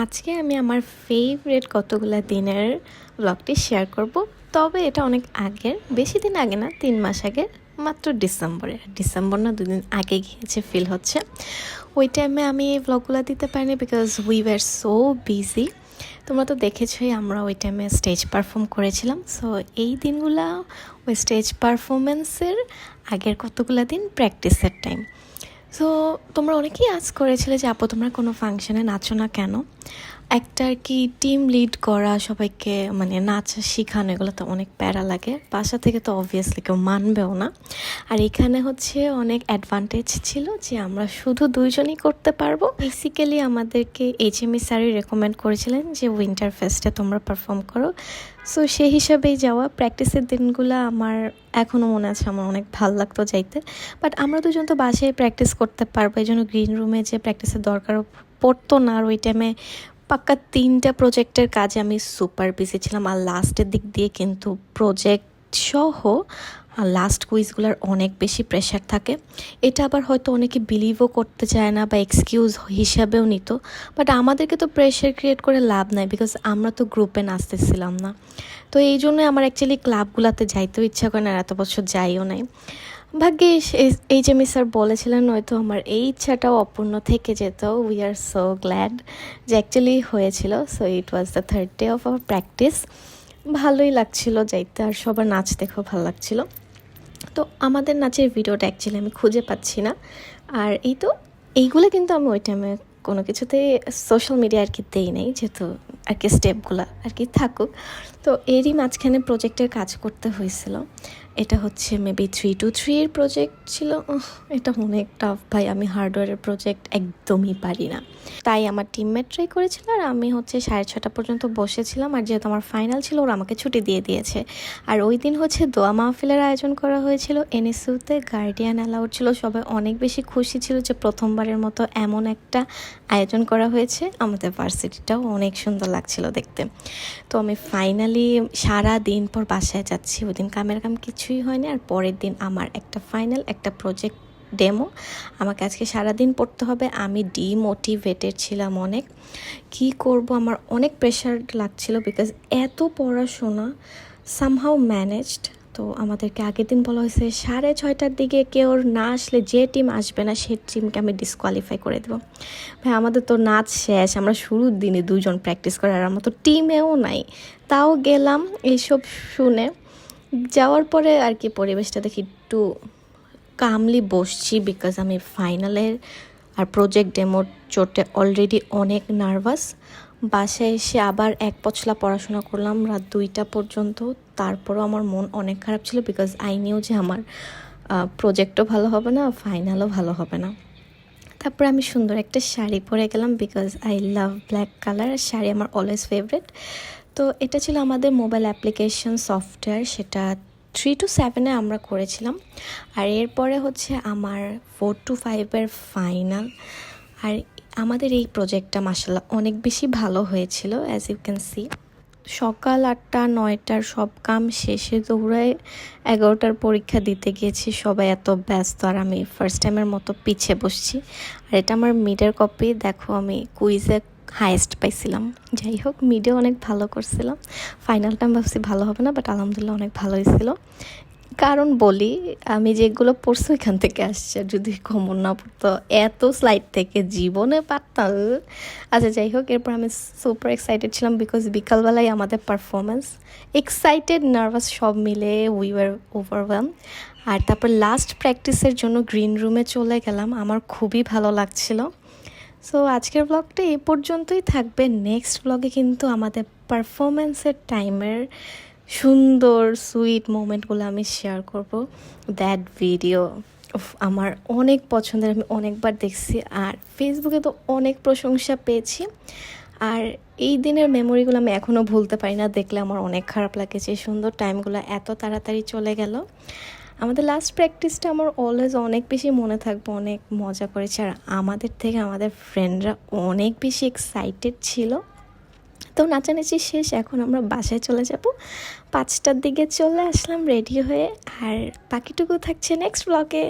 আজকে আমি আমার ফেভারিট কতগুলা দিনের ব্লগটি শেয়ার করব। তবে এটা অনেক আগের, বেশি দিন আগে না, 3 মাস আগে, মাত্র ডিসেম্বর না 2 দিন আগে গিয়েছে ফিল হচ্ছে। ওই টাইমে আমি এই ব্লগগুলো দিতে পারিনি because we were so busy. তোমরা তো দেখেছোই আমরা ওই টাইমে স্টেজ পারফর্ম করেছিলাম। সো এই দিনগুলা ওই স্টেজ পারফরমেন্সের আগের কতগুলা দিন প্র্যাকটিসের টাইম। সো তোমরা অনেকেই আজ করেছিলে যে আপু তোমরা কোনো ফাংশনে নাচো না কেন। একটা আর কি টিম লিড করা, সবাইকে মানে নাচ শেখানো, এগুলো তো অনেক প্যারা লাগে, বাসা থেকে তো অবভিয়াসলি কেউ মানবেও না। আর এখানে হচ্ছে অনেক অ্যাডভান্টেজ ছিল যে আমরা শুধু দুইজনই করতে পারবো। বেসিক্যালি আমাদেরকে HME স্যারই রেকমেন্ড করেছিলেন যে উইন্টার ফেস্টে তোমরা পারফর্ম করো। সো সেই হিসাবেই যাওয়া। প্র্যাকটিসের দিনগুলো আমার এখনও মনে আছে, আমার অনেক ভালো লাগতো যাইতে। বাট আমরা দুজন তো বাসায় প্র্যাকটিস করতে পারবো, এই জন্য গ্রিন রুমে যে প্র্যাকটিসের দরকারও পড়তো না। আর ওই টাইমে পাক্কা 3টা প্রজেক্টের কাজে আমি সুপার বিজি ছিলাম। আর লাস্টের দিক দিয়ে কিন্তু প্রজেক্ট সহ লাস্ট কুইজগুলোর অনেক বেশি প্রেশার থাকে। এটা আবার হয়তো অনেকে বিলিভও করতে চায় না বা এক্সকিউজ হিসাবেও নিত। বাট আমাদেরকে তো প্রেশার ক্রিয়েট করে লাভ নাই, বিকজ আমরা তো গ্রুপে নাচতেছিলাম না। তো এই জন্য আমার অ্যাকচুয়ালি ক্লাবগুলোতে যাইতেও ইচ্ছা করে না, আর এত বছর যাইও নাই। ভাগ্যিস HME স্যার বলেছিলেন, নয়তো আমার এই ইচ্ছাটাও অপূর্ণ থেকে যেত। উই আর সো গ্ল্যাড যে অ্যাকচুয়ালি হয়েছিল। So it was the 3rd day of our practice. ভালোই লাগছিল যাইতে, আর সবার নাচ দেখেও ভালো লাগছিল। তো আমাদের নাচের ভিডিওটা অ্যাকচুয়ালি আমি খুঁজে পাচ্ছি না। আর এইগুলো কিন্তু আমি ওই টাইমে কোনো কিছুতেই সোশ্যাল মিডিয়া আর কি দেই নেই, যেহেতু আর কি স্টেপগুলো আর কি থাকুক। তো এরই মাঝখানে প্রজেক্টের কাজ করতে হয়েছিল। এটা হচ্ছে মেবি 3-2-3 এর প্রজেক্ট ছিল। এটা অনেক টাফ ভাই, আমি হার্ডওয়্যারের প্রজেক্ট একদমই পারি না। তাই আমার টিমমেট ট্রাই করেছিল, আর আমি হচ্ছে 6:30 পর্যন্ত বসেছিলাম। আর যেহেতু আমার ফাইনাল ছিল, ওরা আমাকে ছুটি দিয়ে দিয়েছে। আর ওই দিন হচ্ছে দোয়া মাহফিলের আয়োজন করা হয়েছিল NSUতে, গার্ডিয়ান অ্যালাউড ছিল। সবাই অনেক বেশি খুশি ছিল যে প্রথমবারের মতো এমন একটা আয়োজন করা হয়েছে। আমাদের ভার্সিটিটাও অনেক সুন্দর লাগছিল দেখতে। তো আমি ফাইনালি সারা দিন পর বাসায় যাচ্ছি। ওই দিন কামের কাম কিছুই হয়নি। আর পরের দিন আমার একটা ফাইনাল, একটা প্রজেক্ট ডেমো। আমাকে আজকে সারাদিন পড়তে হবে। আমি ডিমোটিভেটেড ছিলাম অনেক। কি করব, আমার অনেক প্রেশার লাগছিল বিকজ এত পড়াশোনা সামহাউ ম্যানেজড। তো আমাদেরকে আগের দিন বলা হয়েছে 6:30টার দিকে কেউ না আসলে, যে টিম আসবে না সেই টিমকে আমি ডিসকোয়ালিফাই করে দেবো। ভাই আমাদের তো নাচ শেষ, আমরা শুরুর দিনে 2জন প্র্যাকটিস করে, আর আমরা তো টিমেও নাই। তাও গেলাম এইসব শুনে। যাওয়ার পরে আর কি পরিবেশটা দেখি একটু কামলি বসছি, বিকজ আমি ফাইনালের আর প্রজেক্ট ডেমোর চোটে অলরেডি অনেক নার্ভাস। বাসায় এসে আবার এক পছলা পড়াশোনা করলাম রাত 2টা পর্যন্ত। তারপরও আমার মন অনেক খারাপ ছিল, বিকজ আই নিউ যে আমার প্রজেক্টও ভালো হবে না, ফাইনালও ভালো হবে না। তারপরে আমি সুন্দর একটা শাড়ি পরে গেলাম, because I love black colour. আর শাড়ি আমার অলওয়েজ ফেভারিট। তো এটা ছিল আমাদের মোবাইল অ্যাপ্লিকেশন সফটওয়্যার, সেটা 3 to 7 আমরা করেছিলাম। আর এরপরে হচ্ছে আমার 4 to 5 ফাইনাল। আর আমাদের এই প্রজেক্টটা মাশাআল্লাহ অনেক বেশি ভালো হয়েছিল। অ্যাজ ইউ ক্যান সি, সকাল 8টা-9টার সব কাম শেষে দৌড়ায় 11টার পরীক্ষা দিতে গিয়েছি। সবাই এত ব্যস্ত, আর আমি ফার্স্ট টাইমের মতো পিছিয়ে বসছি। আর এটা আমার মিডের কপি। দেখো আমি কুইজে হাইয়েস্ট পাইছিলাম। যাই হোক, মিডে অনেক ভালো করছিলাম। ফাইনালটা আমি ভাবছি ভালো হবে না, বাট আলহামদুলিল্লাহ অনেক ভালো হয়েছিল। কারণ বলি, আমি যেগুলো পড়ছি ওইখান থেকে আসছে, যদি কমন না পড়তো এত স্লাইড থেকে জীবনে পারতাম। আচ্ছা যাই হোক, এরপর আমি সুপার এক্সাইটেড ছিলাম বিকজ বিকালবেলায় আমাদের পারফরমেন্স। এক্সাইটেড, নার্ভাস সব মিলে উই ওয়ার ওভারওয়েলম। আর তারপর লাস্ট প্র্যাকটিসের জন্য গ্রিন রুমে চলে গেলাম। আমার খুবই ভালো লাগছিল। সো আজকের ব্লগটা এই পর্যন্তই থাকবে। নেক্সট ব্লগে কিন্তু আমাদের পারফরমেন্সের টাইমের সুন্দর সুইট মোমেন্টগুলো আমি শেয়ার করব। দ্যাট ভিডিও আমার অনেক পছন্দের, আমি অনেকবার দেখছি, আর ফেসবুকে তো অনেক প্রশংসা পেয়েছি। আর এই দিনের মেমোরিগুলো আমি এখনও ভুলতে পারি না। দেখলে আমার অনেক খারাপ লাগে যে সুন্দর টাইমগুলো এত তাড়াতাড়ি চলে গেল। আমাদের লাস্ট প্র্যাকটিসটা আমার অলওয়েজ অনেক বেশি মনে থাকবে। অনেক মজা করেছে, আর আমাদের থেকে আমাদের ফ্রেন্ডরা অনেক বেশি এক্সাইটেড ছিল। তো নাচানাচি শেষ, এখন আমরা বাসায় চলে যাব। 5টার দিকে চলে আসলাম রেডি হয়ে। আর বাকিটুকু থাকছে নেক্সট ব্লগে।